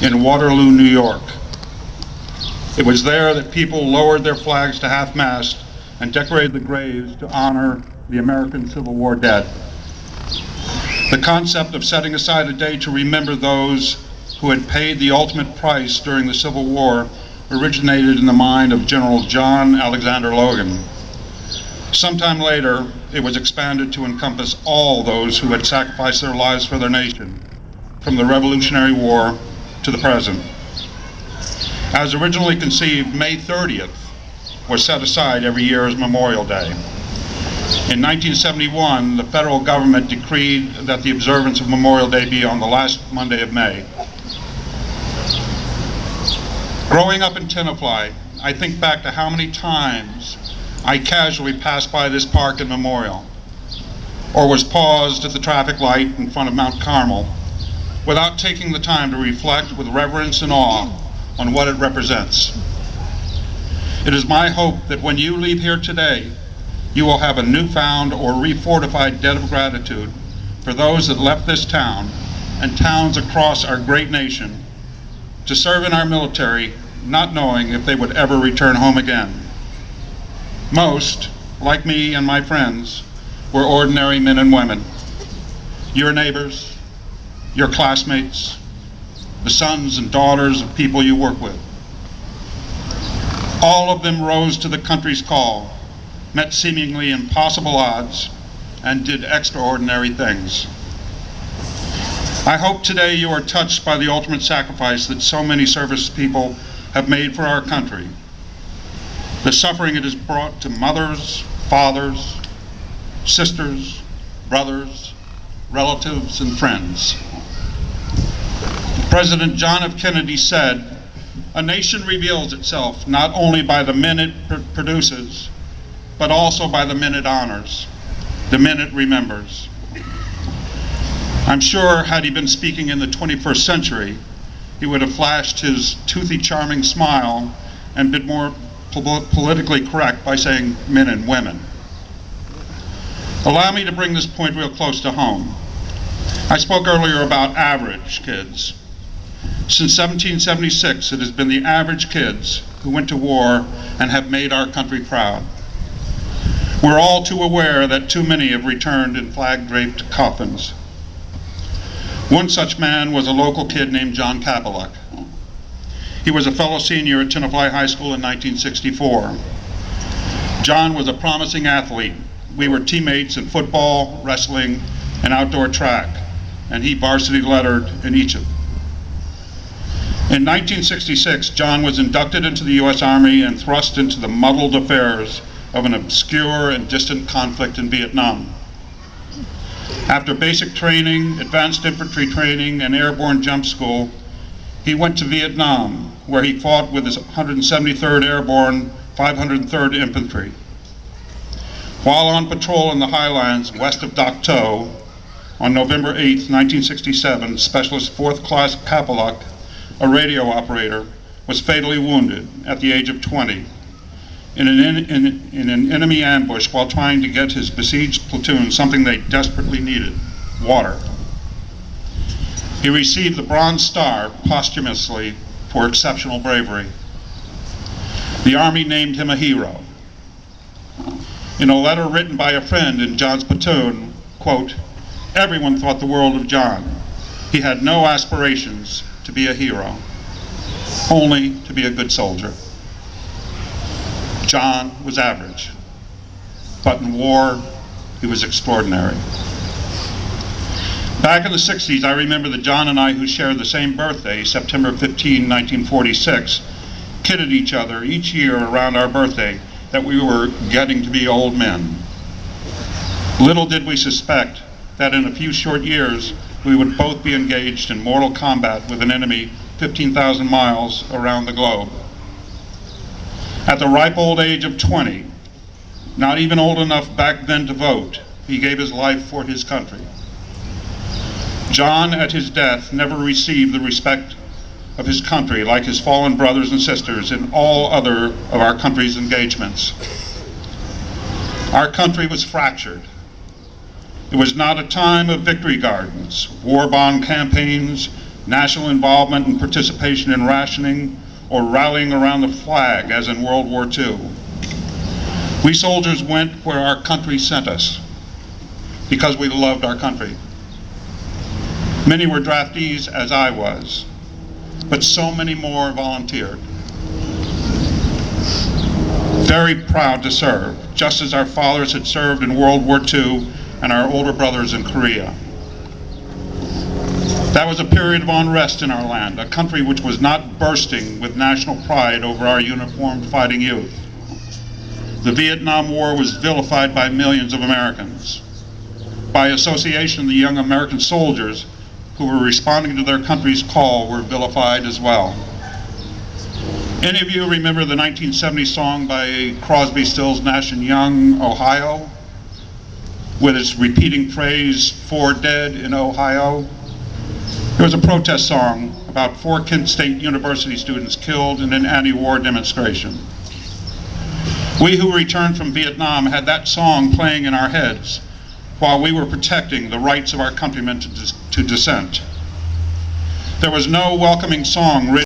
in Waterloo, New York. It was there that people lowered their flags to half-mast and decorated the graves to honor the American Civil War dead. The concept of setting aside a day to remember those who had paid the ultimate price during the Civil War originated in the mind of General John Alexander Logan. Sometime later, it was expanded to encompass all those who had sacrificed their lives for their nation, from the Revolutionary War to the present. As originally conceived, May 30th was set aside every year as Memorial Day. In 1971, the federal government decreed that the observance of Memorial Day be on the last Monday of May. Growing up in Tenafly, I think back to how many times I casually passed by this park and memorial, or was paused at the traffic light in front of Mount Carmel without taking the time to reflect with reverence and awe on what it represents. It is my hope that when you leave here today, you will have a newfound or refortified debt of gratitude for those that left this town and towns across our great nation to serve in our military, not knowing if they would ever return home again. Most, like me and my friends, were ordinary men and women. Your neighbors, your classmates, the sons and daughters of people you work with. All of them rose to the country's call, met seemingly impossible odds, and did extraordinary things. I hope today you are touched by the ultimate sacrifice that so many service people have made for our country. The suffering it has brought to mothers, fathers, sisters, brothers, relatives, and friends. President John F. Kennedy said, "A nation reveals itself not only by the men it produces, but also by the men it honors, the men it remembers." I'm sure had he been speaking in the 21st century, he would have flashed his toothy, charming smile and been more politically correct by saying men and women. Allow me to bring this point real close to home. I spoke earlier about average kids. Since 1776, it has been the average kids who went to war and have made our country proud. We're all too aware that too many have returned in flag-draped coffins. One such man was a local kid named John Kapeluk. He was a fellow senior at Tenafly High School in 1964. John was a promising athlete. We were teammates in football, wrestling, and outdoor track, and he varsity lettered in each of them. In 1966, John was inducted into the U.S. Army and thrust into the muddled affairs of an obscure and distant conflict in Vietnam. After basic training, advanced infantry training, and airborne jump school, he went to Vietnam, where he fought with his 173rd Airborne 503rd Infantry. While on patrol in the highlands west of Dak To, on November 8, 1967, Specialist 4th Class Kapeluk, a radio operator, was fatally wounded at the age of 20 in an enemy ambush while trying to get his besieged platoon something they desperately needed: water. He received the Bronze Star posthumously for exceptional bravery. The Army named him a hero. In a letter written by a friend in John's platoon, quote, "Everyone thought the world of John. He had no aspirations to be a hero, only to be a good soldier." John was average, but in war, he was extraordinary. Back in the 60s, I remember that John and I, who shared the same birthday, September 15, 1946, kidded each other each year around our birthday that we were getting to be old men. Little did we suspect that in a few short years, we would both be engaged in mortal combat with an enemy 15,000 miles around the globe. At the ripe old age of 20, not even old enough back then to vote, he gave his life for his country. John, at his death, never received the respect of his country like his fallen brothers and sisters in all other of our country's engagements. Our country was fractured. It was not a time of victory gardens, war bond campaigns, national involvement and participation in rationing, or rallying around the flag as in World War II. We soldiers went where our country sent us because we loved our country. Many were draftees, as I was, but so many more volunteered. Very proud to serve, just as our fathers had served in World War II and our older brothers in Korea. That was a period of unrest in our land, a country which was not bursting with national pride over our uniformed fighting youth. The Vietnam War was vilified by millions of Americans. By association, the young American soldiers who were responding to their country's call were vilified as well. Any of you remember the 1970 song by Crosby, Stills, Nash & Young, Ohio, with its repeating phrase, 4 dead in Ohio? It was a protest song about 4 Kent State University students killed in an anti-war demonstration. We who returned from Vietnam had that song playing in our heads while we were protecting the rights of our countrymen to dissent. There was no welcoming song written